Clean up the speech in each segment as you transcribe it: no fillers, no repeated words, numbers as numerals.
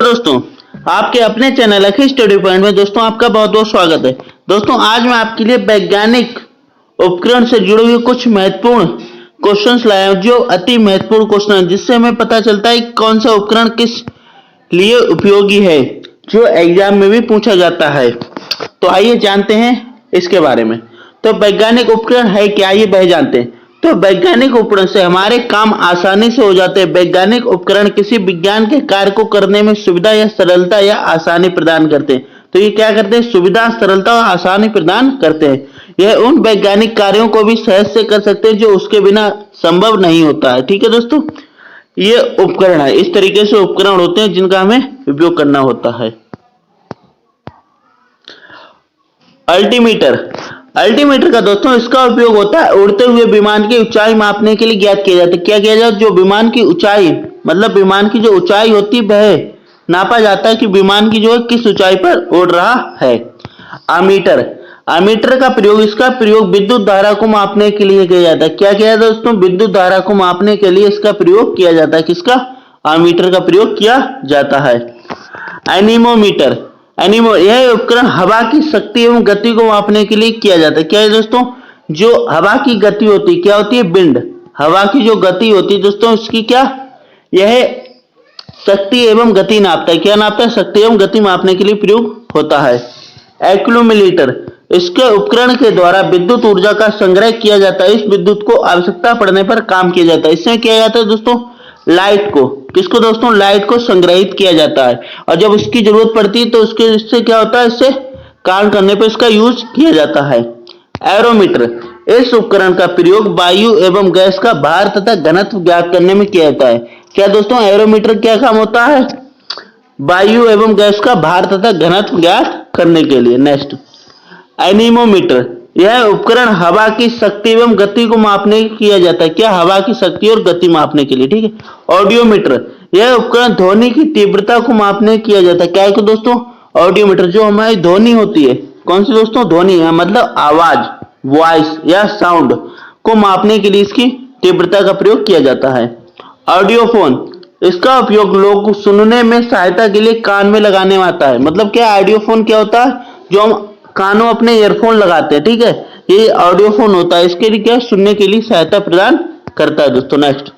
दोस्तों, आपके अपने चैनल अखिल स्टडी पॉइंट में दोस्तों आपका बहुत बहुत स्वागत है। दोस्तों आज मैं आपके लिए वैज्ञानिक उपकरण से जुड़े हुए कुछ महत्वपूर्ण क्वेश्चंस लाया हूं, जो अति महत्वपूर्ण क्वेश्चन है, जिससे हमें पता चलता है कि कौन सा उपकरण किस लिए उपयोगी है, जो एग्जाम में भी पूछा जाता है। तो आइए जानते हैं इसके बारे में। तो वैज्ञानिक उपकरण है क्या, ये वह जानते हैं। तो वैज्ञानिक उपकरण से हमारे काम आसानी से हो जाते हैं। वैज्ञानिक उपकरण किसी विज्ञान के कार्य को करने में सुविधा या सरलता या आसानी प्रदान करते हैं। तो ये क्या करते हैं? सुविधा, सरलता और आसानी प्रदान करते हैं। यह उन वैज्ञानिक कार्यों को भी सहज से कर सकते हैं जो उसके बिना संभव नहीं होता है। ठीक है दोस्तों, ये उपकरण है। इस तरीके से उपकरण होते हैं जिनका हमें उपयोग करना होता है। अल्टीमीटर। अल्टीमीटर का दोस्तों इसका उपयोग होता है उड़ते हुए विमान की ऊंचाई मापने के लिए ज्ञात किया जाता है। क्या किया जाता है? जो विमान की ऊंचाई, मतलब विमान की जो ऊंचाई होती है वह नापा जाता है कि विमान की जो है किस ऊंचाई पर उड़ रहा है। अमीटर। अमीटर का प्रयोग, इसका प्रयोग विद्युत धारा को मापने के लिए किया जाता है। क्या किया जाता है दोस्तों? विद्युत धारा को मापने के लिए इसका प्रयोग किया जाता है। किसका? अमीटर का प्रयोग किया जाता है। एनीमोमीटर। यह उपकरण हवा की शक्ति एवं गति को मापने के लिए किया जाता है। क्या है दोस्तों? जो हवा की गति होती है, क्या होती है? विंड। हवा की जो गति होती है दोस्तों, इसकी क्या, यह शक्ति एवं गति नापता है। क्या नापता है? शक्ति एवं गति मापने के लिए प्रयोग होता है। एक्यूमुलेटर। इसके उपकरण के द्वारा विद्युत ऊर्जा का संग्रह किया जाता है। इस विद्युत को आवश्यकता पड़ने पर काम किया जाता है। इसमें किया जाता है दोस्तों लाइट को, किसको दोस्तों? लाइट को संग्रहित किया जाता है, और जब उसकी जरूरत पड़ती है तो उसके इससे क्या होता है? इससे काम करने पर इसका यूज किया जाता है। एरोमीटर। इस उपकरण का प्रयोग वायु एवं गैस का भार तथा घनत्व ज्ञात करने में किया जाता है। क्या दोस्तों? एरोमीटर क्या काम होता है? वायु एवं गैस का भार तथा घनत्व ज्ञात करने के लिए। Next, anemometer. यह उपकरण हवा की शक्ति एवं गति को मापने किया जाता है। क्या? हवा की शक्ति और गति मापने के लिए। ठीक है। ऑडियोमीटर। यह उपकरण ध्वनि की तीव्रता को मापने किया जाता है। क्या है दोस्तों? ऑडियोमीटर। जो हमारी ध्वनि होती है, कौन सी दोस्तों? ध्वनि है, मतलब आवाज, वॉइस या साउंड को मापने के लिए इसकी तीव्रता का प्रयोग किया जाता है। ऑडियोफोन। इसका उपयोग लोग सुनने में सहायता के लिए कान में लगाने में आता है। मतलब क्या? ऑडियोफोन क्या होता है? जो हम कानों अपने ईयरफोन लगाते हैं। ठीक है, ये ऑडियोफोन होता है। इसके लिए क्या, सुनने के लिए सहायता प्रदान करता है दोस्तों। Next,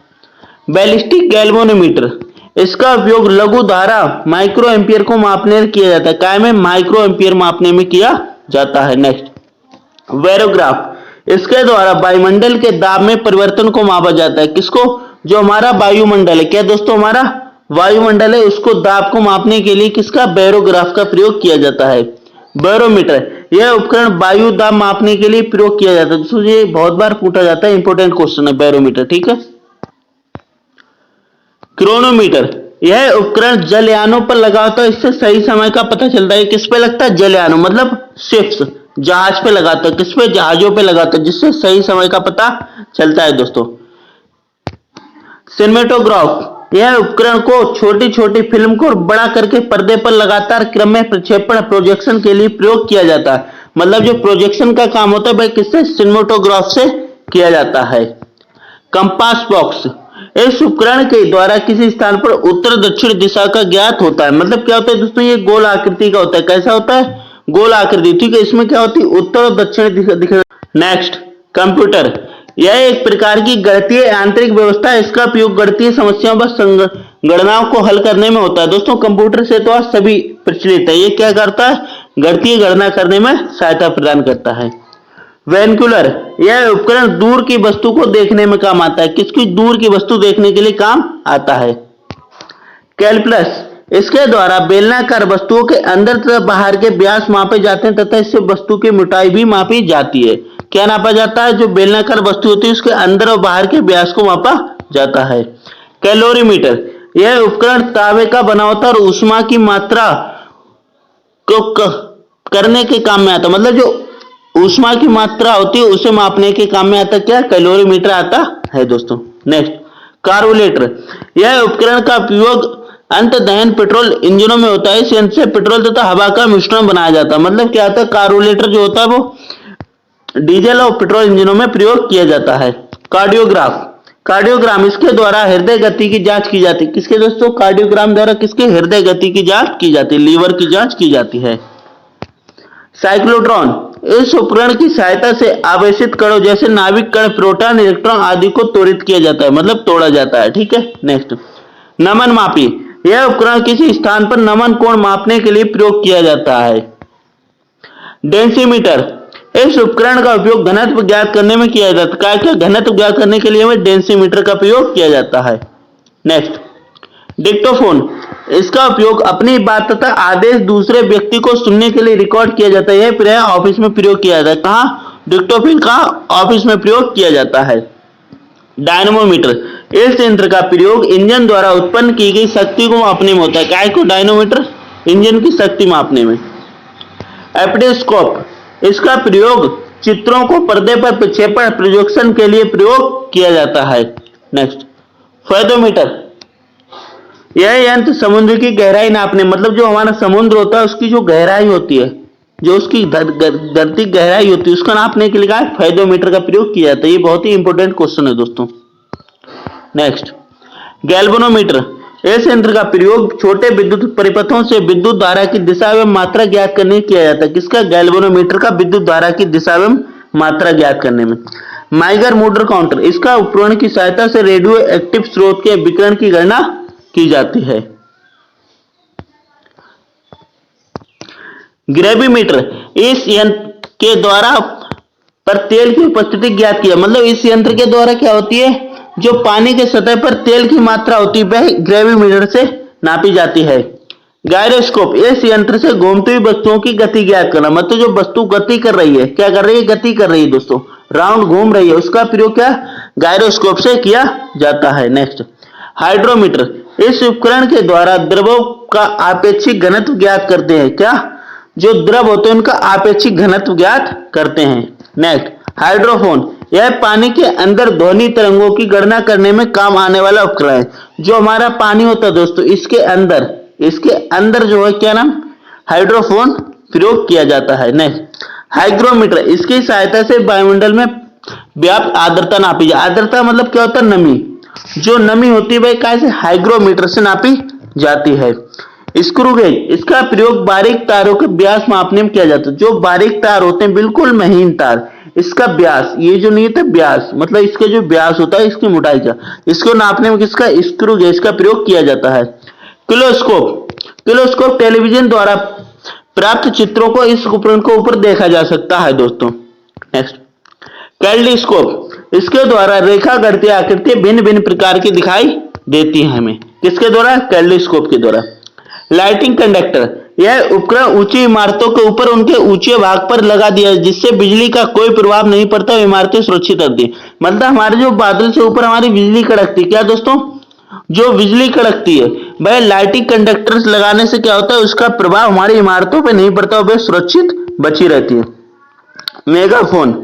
ballistic galvanometer. इसका उपयोग लघु धारा माइक्रो एम्पियर को मापने में किया जाता है। काय में? माइक्रो एम्पियर मापने में किया जाता है। Next, barograph. इसके द्वारा वायुमंडल के दाब में परिवर्तन को मापा जाता है। किसको? जो हमारा वायुमंडल है। क्या दोस्तों? हमारा वायुमंडल है, उसको दाब को मापने के लिए किसका? बैरोग्राफ का प्रयोग किया जाता है। बैरोमीटर। यह उपकरण वायु दाब मापने के लिए प्रयोग किया जाता है। दोस्तों ये बहुत बार पूछा जाता है, इंपॉर्टेंट क्वेश्चन है बैरोमीटर। ठीक है। क्रोनोमीटर। यह उपकरण जलयानों पर लगा होता है। इससे सही समय का पता चलता है। किस पे लगता है? जलयानों, मतलब शिप्स, जहाज पे लगाता है। किस पे? जहाजों पे लगाता है, जिससे सही समय का पता चलता है दोस्तों। सिनेमेटोग्राफ। यह उपकरण को छोटी छोटी फिल्म को बड़ा करके पर्दे पर लगातार क्रम में प्रक्षेपण, प्रोजेक्शन के लिए प्रयोग किया जाता है। मतलब जो प्रोजेक्शन का काम होता है वह किससे? सिनेमेटोग्राफ से किया जाता है। Compass box. इस उपकरण के द्वारा किसी स्थान पर उत्तर दक्षिण दिशा का ज्ञात होता है। मतलब क्या होता है दोस्तों? ये गोल आकृति का होता है। कैसा होता है? गोल आकृति। ठीक है। इसमें क्या होती है? उत्तर और दक्षिण दिशा। Next, computer. यह एक प्रकार की गणितीय यांत्रिक व्यवस्था है। इसका उपयोग गणितीय समस्याओं व गणनाओं को हल करने में होता है। दोस्तों कंप्यूटर से तो आज सभी प्रचलित है। ये क्या करता है? गणितीय गणना करने में सहायता प्रदान करता है। वेनकुलर। यह उपकरण दूर की वस्तु को देखने में काम आता है। किसकी? दूर की वस्तु देखने के लिए काम आता है। कैलकुलस। इसके द्वारा बेलनाकार वस्तुओं के अंदर तथा बाहर के व्यास मापे जाते हैं तथा इससे वस्तु की मोटाई भी मापी जाती है। क्या नापा जाता है? जो बेलनाकार वस्तु होती है उसके अंदर और बाहर के व्यास को मापा जाता है। कैलोरीमीटर। यह उपकरण तावे का बना होता है और ऊष्मा की मात्रा को करने के काम में आता है। मतलब जो ऊष्मा की मात्रा होती है उसे मापने के काम में आता है। क्या? कैलोरीमीटर आता है दोस्तों। Next, carburettor. यह उपकरण का उपयोग अंत दहन पेट्रोल इंजनों में होता है। इस यंत्र से पेट्रोल तथा हवा का मिश्रण बनाया जाता है। मतलब क्या होता है? कार्बोरेटर जो होता है वो डीजल और पेट्रोल इंजनों में प्रयोग किया जाता है। कार्डियोग्राफ। कार्डियोग्राम, इसके द्वारा हृदय गति की जांच की जाती है। किसके दोस्तों? कार्डियोग्राम द्वारा किसके? हृदय गति की जांच की जाती है, लीवर की जांच की जाती है। साइक्लोट्रॉन, इस उपकरण की सहायता से आवेशित कणों जैसे नाभिक कण, प्रोटॉन, इलेक्ट्रॉन आदि को त्वरित किया जाता है, मतलब तोड़ा जाता है। ठीक है, नेक्स्ट नमन मापी, यह उपकरण किसी स्थान पर नमन कोण मापने के लिए प्रयोग किया जाता है। डेंसीमीटर, इस उपकरण का उपयोग घनत्व ज्ञात करने में किया जाता है। क्या घनत्व ज्ञात करने के लिए हमें डेंसीमीटर का प्रयोग किया जाता है। नेक्स्ट डिक्टोफोन, इसका उपयोग अपनी बात तथा आदेश दूसरे व्यक्ति को सुनने के लिए रिकॉर्ड किया जाता है। यह प्राय ऑफिस में प्रयोग किया जाता है। कहाँ? डिक्टोफोन का ऑफिस में प्रयोग किया जाता है। डायनमोमीटर, इस यंत्र का प्रयोग इंजन द्वारा उत्पन्न की गई शक्ति को मापने में होता है। क्या को? डायनोमीटर, इंजन की शक्ति मापने में। एपिडेस्कोप, इसका प्रयोग चित्रों को पर्दे पर प्रक्षेपण प्रोजेक्शन के लिए प्रयोग किया जाता है। नेक्स्ट फेदोमीटर, यह यंत्र समुद्र की गहराई नापने, मतलब जो हमारा समुद्र होता है उसकी जो गहराई होती है, जो उसकी धरती गहराई होती है, उसका नापने के लिए फेदोमीटर का प्रयोग किया जाता है। ये बहुत ही इंपॉर्टेंट क्वेश्चन है दोस्तों। नेक्स्ट गैल्वेनोमीटर, इस यंत्र का प्रयोग छोटे विद्युत परिपथों से विद्युत धारा की दिशा एवं मात्रा ज्ञात करने में किया जाता है। किसका? गैल्वेनोमीटर का विद्युत धारा की दिशा एवं मात्रा ज्ञात करने में। माइगर मोटर काउंटर, इसका उपकरण की सहायता से रेडियो एक्टिव स्रोत के विकिरण की गणना की जाती है। ग्रेविमीटर, इस यंत्र के द्वारा पर तेल की उपस्थिति ज्ञात की है। मतलब इस यंत्र के द्वारा क्या होती है, जो पानी के सतह पर तेल की मात्रा होती है वह ग्रेविमीटर से नापी जाती है। गायरोस्कोप, इस यंत्र से घूमती हुई वस्तुओं की गति ज्ञात करना, मतलब जो वस्तु गति कर रही है, क्या कर रही है? गति कर रही है दोस्तों, राउंड घूम रही है, उसका प्रयोग क्या? गायरोस्कोप से किया जाता है। नेक्स्ट हाइड्रोमीटर, इस उपकरण के द्वारा द्रवों का आपेक्षिक घनत्व ज्ञात करते हैं। क्या? जो द्रव होते हैं उनका आपेक्षिक घनत्व ज्ञात करते हैं। नेक्स्ट हाइड्रोफोन, यह पानी के अंदर ध्वनि तरंगों की गणना करने में काम आने वाला उपकरण है। जो हमारा पानी होता है दोस्तों, इसके अंदर जो है क्या नाम? हाइड्रोफोन प्रयोग किया जाता है। नेक्स्ट हाइग्रोमीटर, इसकी सहायता से वायुमंडल में व्याप्त आर्द्रता नापी जाती है। आर्द्रता मतलब क्या होता है? नमी। जो नमी होती है वह कैसे? हाइग्रोमीटर से नापी जाती है। स्क्रू गेज, इसका प्रयोग बारीक तारों के व्यास मापने में किया जाता है। जो बारीक तार होते हैं, बिल्कुल महीन तार, इसका व्यास, ये जो नहीं था व्यास, मतलब इसका जो व्यास होता है, इसकी मोटाई का, इसको नापने में किसका? स्क्रू गेज का प्रयोग किया जाता है। किलोस्कोप, किलोस्कोप टेलीविजन द्वारा प्राप्त चित्रों को इस उपकरण को ऊपर देखा जा सकता है दोस्तों। नेक्स्ट कैल्डिस्कोप, इसके द्वारा रेखा गढ़ती आकृति भिन्न भिन्न प्रकार की दिखाई देती है हमें। किसके द्वारा? कैल्डिस्कोप के द्वारा। लाइटिंग कंडक्टर, यह उपकरण ऊंची इमारतों के ऊपर उनके ऊंचे भाग पर लगा दिया जिससे बिजली का कोई प्रभाव नहीं पड़ता, इमारतें सुरक्षित रहती है। मतलब हमारे जो बादल से ऊपर हमारी बिजली कड़कती है, क्या दोस्तों? जो बिजली कड़कती है वह लाइटिंग कंडक्टर्स लगाने से क्या होता है? उसका प्रभाव हमारी इमारतों पर नहीं पड़ता, वह सुरक्षित बची रहती है। मेगाफोन,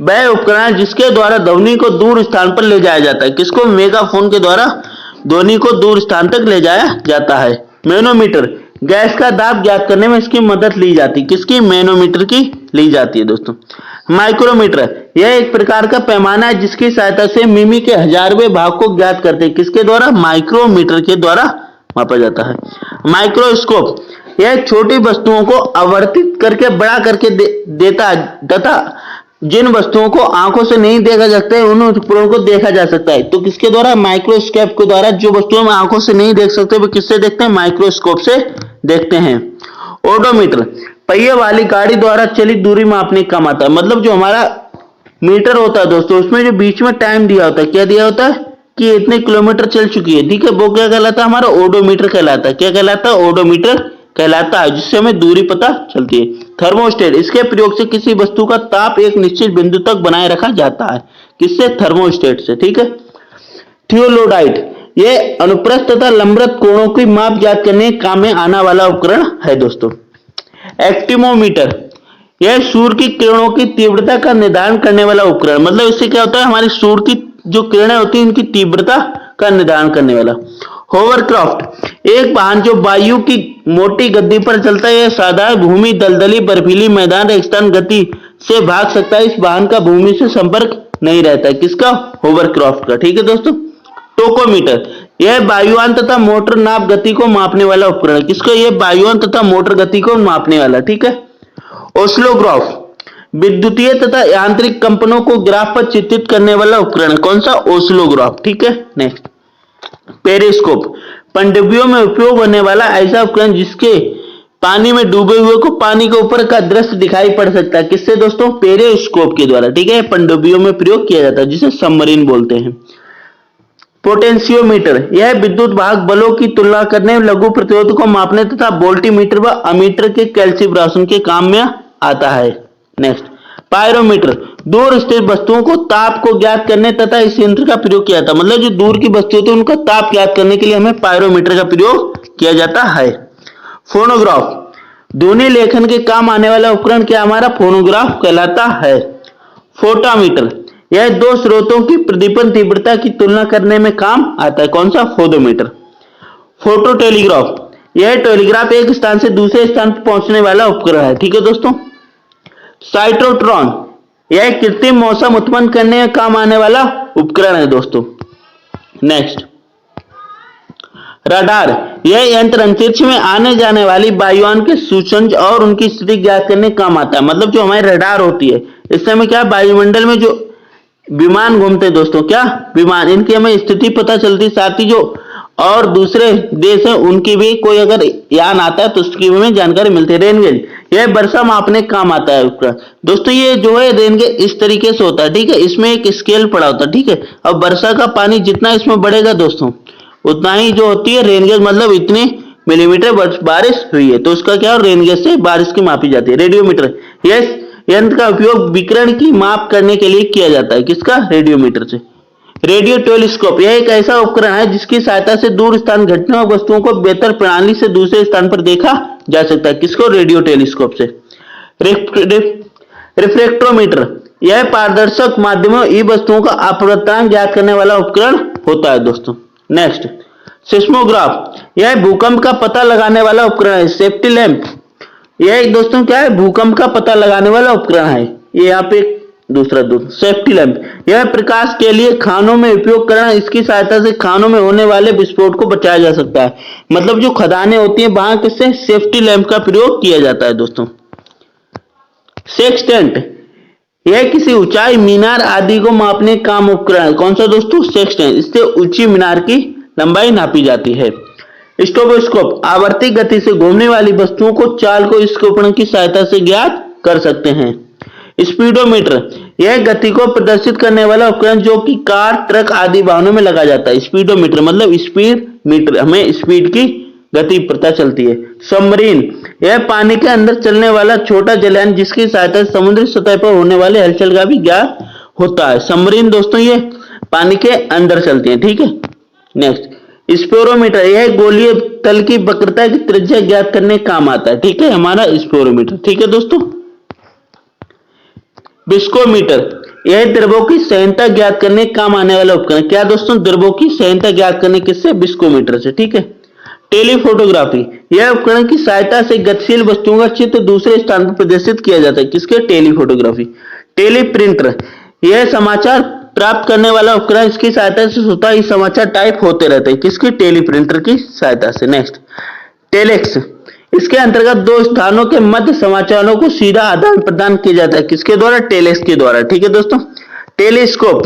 वह उपकरण जिसके द्वारा ध्वनि को दूर स्थान पर ले जाया जाता है। किसको? मेगाफोन के द्वारा ध्वनि को दूर स्थान तक ले जाया जाता है। मैनोमीटर, गैस का दाब ज्ञात करने में इसकी मदद ली जाती है। किसकी? मैनोमीटर की ली जाती है दोस्तों। माइक्रोमीटर, यह एक प्रकार का पैमाना है जिसकी सहायता से मिमी के हजारवें भाग को ज्ञात करते हैं। किसके द्वारा? माइक्रोमीटर के द्वारा मापा जाता है। माइक्रोस्कोप, यह छोटी वस्तुओं को आवर्तित करके बड़ा करके देता है तथा जिन वस्तुओं को आंखों से नहीं देखा जा सकता है उन उपकरणों को देखा जा सकता है। तो किसके द्वारा? माइक्रोस्कोप के द्वारा। जो वस्तुओं में आंखों से नहीं देख सकते वो किससे देखते हैं? माइक्रोस्कोप से देखते हैं। ओडोमीटर, पहिए वाली गाड़ी द्वारा चलित दूरी मापने का काम आता है। मतलब जो हमारा मीटर होता है दोस्तों, उसमें जो बीच में टाइम दिया होता है, क्या दिया होता है कि इतने किलोमीटर चल चुकी है, ठीक है, वो क्या कहलाता है? हमारा ओडोमीटर कहलाता है। क्या कहलाता है? ओडोमीटर कहलाता है, जिससे हमें दूरी पता चलती है। थर्मोस्टेट, इसके प्रयोग से किसी वस्तु का ताप एक निश्चित बिंदु तक बनाए रखा जाता है। किससे? थर्मोस्टेट से, ठीक है। थियोलोडाइट, यह अनुप्रस्थ तथा लंबवत कोणों की माप ज्ञात करने के काम में आने वाला उपकरण है दोस्तों। एक्टिमोमीटर, यह सूर्य की किरणों की तीव्रता का निर्धारण करने वाला उपकरण। मतलब इससे क्या होता है? हमारी सूर्य की जो किरणें होती हैं उनकी तीव्रता का निर्धारण करने वाला। होवरक्राफ्ट, एक वाहन जो वायु की मोटी गति पर चलता है। यह साधारण भूमि, दलदली, बर्फीली मैदान, रेगिस्तान गति से भाग सकता है। इस वाहन का भूमि से संपर्क नहीं रहता है। किसका? होवरक्राफ्ट का। ठीक है दोस्तों। टोकोमीटर, यह वायुयान तथा मोटर नाप गति को मापने वाला उपकरण है। किसका? यह वायुयान तथा मोटर गति को मापने वाला। ठीक है। ओसिलोग्राफ, विद्युतीय तथा यांत्रिक कंपनों को ग्राफ पर चित्रित करने वाला उपकरण है। कौन सा? ओसिलोग्राफ। ठीक है। नेक्स्ट, पेरिस्कोप, पनडुब्बियों में उपयोग होने वाला ऐसा उपकरण जिसके पानी में डूबे हुए को पानी के ऊपर का दृश्य दिखाई पड़ सकता है। किससे दोस्तों? पेरिस्कोप के द्वारा। ठीक है। पनडुब्बियों में प्रयोग किया जाता है जिसे सबमरीन बोलते हैं। पोटेंशियोमीटर, यह विद्युत वाहक बलों की तुलना करने, लघु प्रतिरोध को मापने तथा वोल्टीमीटर व अमीटर के कैलिब्रेशन के काम में आता है। नेक्स्ट, पायरोमीटर, दूर स्थित वस्तुओं को ताप को ज्ञात करने तथा इस यंत्र का प्रयोग किया जाता है। मतलब जो दूर की वस्तु होती है उनका ताप ज्ञात करने के लिए हमें पायरोमीटर का प्रयोग किया जाता है। फोनोग्राफ, ध्वनि लेखन के काम आने वाला उपकरण क्या हमारा? फोनोग्राफ कहलाता है। फोटोमीटर, यह दो स्रोतों की प्रदीपन तीव्रता की तुलना करने में काम आता है। कौन सा? फोटोमीटर। फोटो टेलीग्राफ, यह टेलीग्राफ एक स्थान से दूसरे स्थान पर पहुंचने वाला उपकरण है। ठीक है दोस्तों। साइक्लोट्रॉन, यह कृत्रिम मौसम उत्पन्न करने में काम आने वाला उपकरण है दोस्तों। नेक्स्ट, रडार, यह यंत्र अंतरिक्ष में आने जाने वाली वायुयान के सूचना और उनकी स्थिति ज्ञात करने काम आता है। मतलब जो हमारी रडार होती है, इस समय क्या वायुमंडल में जो विमान घूमते हैं दोस्तों, क्या विमान, इनकी हमें स्थिति पता चलती, साथ ही जो और दूसरे देश हैं उनकी भी कोई अगर यान आता है तो उसकी भी हमें जानकारी मिलती है। रेनगेज, यह वर्षा मापने काम आता है उपकरण। दोस्तों ये जो है रेनगेज इस तरीके से होता है। ठीक है। इसमें एक स्केल पड़ा होता है। ठीक है। अब वर्षा का पानी जितना इसमें बढ़ेगा दोस्तों उतना ही जो होती है रेनगेज, मतलब इतने मिलीमीटर बारिश हुई है तो उसका क्या? रेनगेज से बारिश की मापी जाती है। रेडियोमीटर, यह यंत्र का उपयोग विकिरण की माप करने के लिए किया जाता है। किसका? रेडियोमीटर से। रेडियो टेलीस्कोप, यह एक ऐसा उपकरण है जिसकी सहायता से दूर स्थान घटना और वस्तुओं को बेहतर प्रणाली से दूसरे स्थान पर देखा जा सकता है। किसको? रेडियो टेलीस्कोप से। रिफ्रैक्टोमीटर, यह पारदर्शक माध्यमों ई वस्तुओं का अपवर्तनांक ज्ञात करने वाला उपकरण होता है दोस्तों। नेक्स्ट, सिस्मोग्राफ, यह भूकंप का पता लगाने वाला उपकरण है। सेफ्टी लैंप, यह दोस्तों क्या है? भूकंप का पता लगाने वाला उपकरण है। ये यहाँ पे दूसरा सेफ्टी लैंप, यह प्रकाश के लिए खानों में उपयोग करना, इसकी सहायता से खानों में होने वाले विस्फोट को बचाया जा सकता है। मतलब जो खदानें होती हैं वहां किससे? सेफ्टी लैंप का प्रयोग किया जाता है दोस्तों। सेक्सटेंट, यह किसी ऊंचाई, मीनार आदि को मापने का काम उपकरण है। कौन सा दोस्तों? सेक्सटेंट। इससे ऊंची मीनार की लंबाई नापी जाती है। स्ट्रोबोस्कोप, आवर्ती गति से घूमने वाली वस्तुओं को चाल को इस उपकरण की सहायता से ज्ञात कर सकते हैं। स्पीडोमीटर, यह गति को प्रदर्शित करने वाला उपकरण जो कि कार, ट्रक आदि वाहनों में लगा जाता है। स्पीडोमीटर मतलब स्पीड मीटर, हमें स्पीड की गति पता चलती है। सबमरीन, यह पानी के अंदर चलने वाला छोटा जलयान जिसकी सहायता से समुद्री सतह पर होने वाले हलचल का भी ज्ञात होता है। सबमरीन दोस्तों ये पानी के अंदर चलती है। ठीक है। नेक्स्ट, स्पेरोमीटर, यह गोलीय तल की वक्रता की त्रिज्या ज्ञात करने काम आता है। ठीक है, हमारा स्पेरोमीटर। ठीक है दोस्तों। विस्कोमीटर, यह द्रवों की सहीनता ज्ञात करने काम आने वाला उपकरण। क्या दोस्तों? द्रवों की सहीनता ज्ञात करने किससे? विस्कोमीटर से। ठीक है। टेलीफोटोग्राफी, यह उपकरण की सहायता से गतिशील वस्तुओं का चित्र दूसरे स्थान पर प्रदर्शित किया जाता है। किसके? टेलीफोटोग्राफी। टेलीप्रिंटर, यह समाचार प्राप्त करने वाला उपकरण, इसकी सहायता से स्वतः ही समाचार टाइप होते रहते हैं। किसकी? टेलीप्रिंटर की सहायता से। नेक्स्ट, टेलेक्स, इसके अंतर्गत दो स्थानों के मध्य समाचारों को सीधा आदान प्रदान किया जाता है। किसके द्वारा? टेलेक्स के द्वारा। ठीक है दोस्तों। टेलीस्कोप,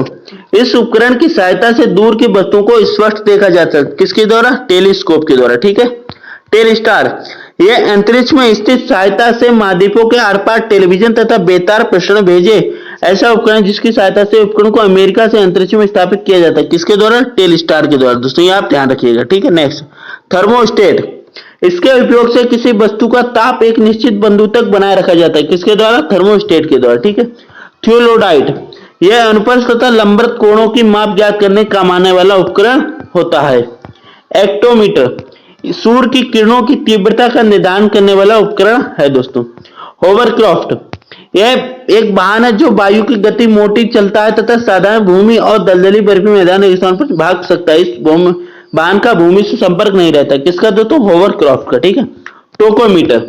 इस उपकरण की सहायता से दूर की वस्तुओं को स्पष्ट देखा जाता है। किसके द्वारा? टेलीस्कोप के द्वारा। ठीक है। टेलीस्टार, यह अंतरिक्ष में स्थित सहायता से महाद्वीपों के आर पार टेलीविजन तथा बेतार प्रसारण भेजे ऐसा उपकरण जिसकी सहायता से उपकरण को अमेरिका से अंतरिक्ष में स्थापित किया जाता है। किसके द्वारा? टेलीस्टार के द्वारा। दोस्तों ये आप ध्यान रखिएगा। ठीक है। नेक्स्ट, थर्मोस्टेट, इसके उपयोग से किसी वस्तु का ताप एक निश्चित बिंदु तक बनाए रखा जाता है। किसके द्वारा? थर्मोस्टेट के द्वारा। ठीक है। थियोलोडाइट, यह अनुप्रस्थ तथा लंबवत कोणों की माप ज्ञात करने काम आने वाला उपकरण होता है। एक्टोमीटर, सूर्य की किरणों की तीव्रता का निदान करने वाला उपकरण है दोस्तों। होवरक्राफ्ट, यह एक वाहन है जो वायु की गति मोटी चलता है तथा साधारण भूमि और दलदली बर्फी मैदान स्थान पर भाग सकता है। इस वाहन का भूमि से संपर्क नहीं रहता। किसका दोस्तों? होवरक्राफ्ट का। ठीक है। टोकोमीटर,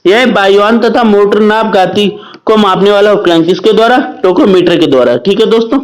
यह वायुयान तथा मोटर नाप गति को मापने वाला उपकरण, किसके द्वारा? टोकोमीटर के द्वारा। ठीक है दोस्तों।